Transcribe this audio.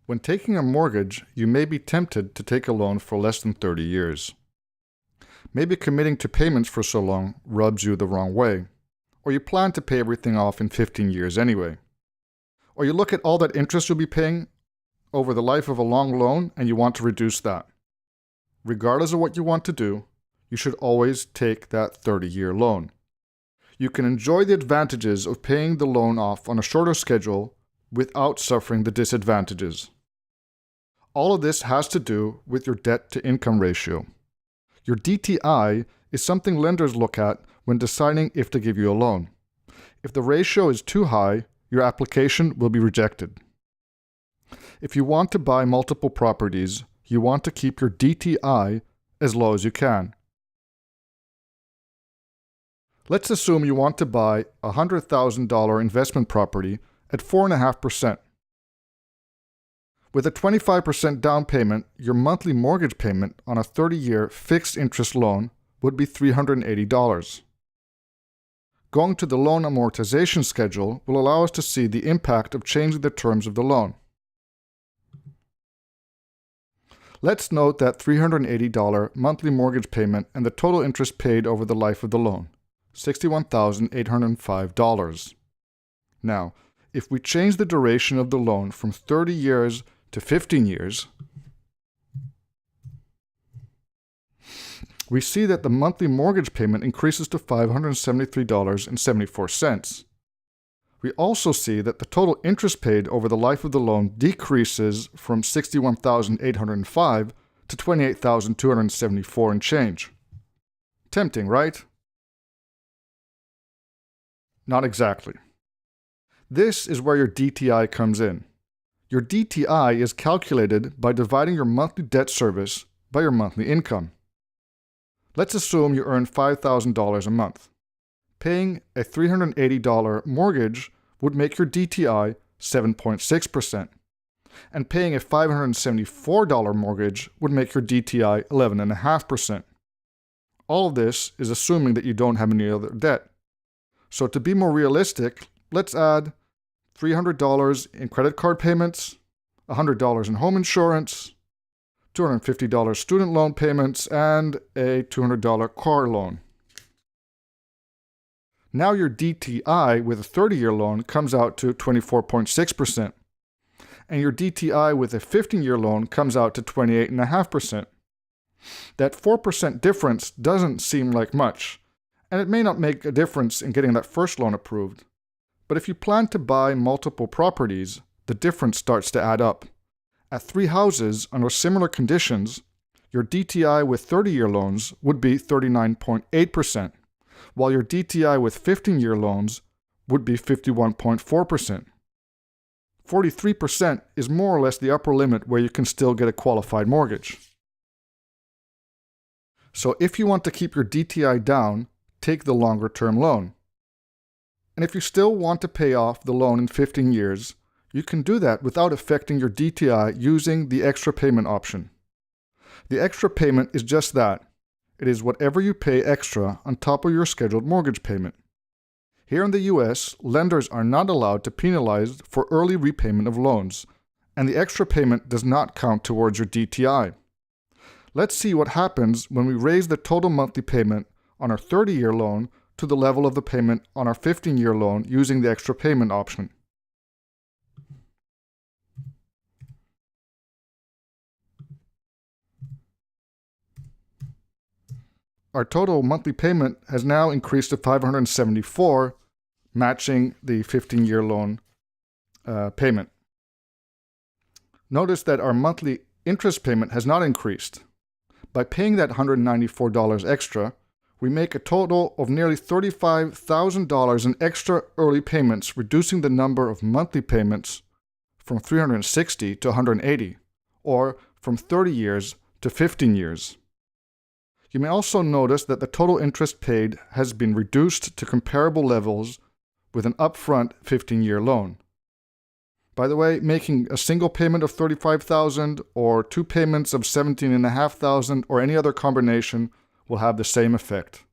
When taking a mortgage, you may be tempted to take a loan for less than 30 years. Maybe committing to payments for so long rubs you the wrong way, or you plan to pay everything off in 15 years anyway. Or you look at all that interest you'll be paying over the life of a long loan and you want to reduce that. Regardless of what you want to do, you should always take that 30-year loan. You can enjoy the advantages of paying the loan off on a shorter schedule without suffering the disadvantages. All of this has to do with your debt-to-income ratio. Your DTI is something lenders look at when deciding if to give you a loan. If the ratio is too high, your application will be rejected. If you want to buy multiple properties, you want to keep your DTI as low as you can. Let's assume you want to buy a $100,000 investment property at 4.5%. With a 25% down payment, your monthly mortgage payment on a 30-year fixed interest loan would be $380. Going to the loan amortization schedule will allow us to see the impact of changing the terms of the loan. Let's note that $380 monthly mortgage payment and the total interest paid over the life of the loan, $61,805. Now, if we change the duration of the loan from 30 years to 15 years, we see that the monthly mortgage payment increases to $573.74. We also see that the total interest paid over the life of the loan decreases from $61,805 to $28,274 and change. Tempting, right? Not exactly. This is where your DTI comes in. Your DTI is calculated by dividing your monthly debt service by your monthly income. Let's assume you earn $5,000 a month. Paying a $380 mortgage would make your DTI 7.6%, and paying a $574 mortgage would make your DTI 11.5%. All of this is assuming that you don't have any other debt. So to be more realistic, let's add $300 in credit card payments, $100 in home insurance, $250 student loan payments, and a $200 car loan. Now your DTI with a 30-year loan comes out to 24.6%, and your DTI with a 15-year loan comes out to 28.5%. That 4% difference doesn't seem like much, and it may not make a difference in getting that first loan approved. But if you plan to buy multiple properties, the difference starts to add up. At 3 houses under similar conditions, your DTI with 30-year loans would be 39.8%, while your DTI with 15-year loans would be 51.4%. 43% is more or less the upper limit where you can still get a qualified mortgage. So if you want to keep your DTI down, take the longer-term loan. And if you still want to pay off the loan in 15 years, you can do that without affecting your DTI using the extra payment option. The extra payment is just that. It is whatever you pay extra on top of your scheduled mortgage payment. Here in the US, lenders are not allowed to penalize for early repayment of loans, and the extra payment does not count towards your DTI. Let's see what happens when we raise the total monthly payment on our 30-year loan to the level of the payment on our 15-year loan using the extra payment option. Our total monthly payment has now increased to $574, matching the 15-year loan payment. Notice that our monthly interest payment has not increased. By paying that $194 extra, we make a total of nearly $35,000 in extra early payments, reducing the number of monthly payments from 360 to 180, or from 30 years to 15 years. You may also notice that the total interest paid has been reduced to comparable levels with an upfront 15-year loan. By the way, making a single payment of $35,000 or 2 payments of $17,500 or any other combination will have the same effect.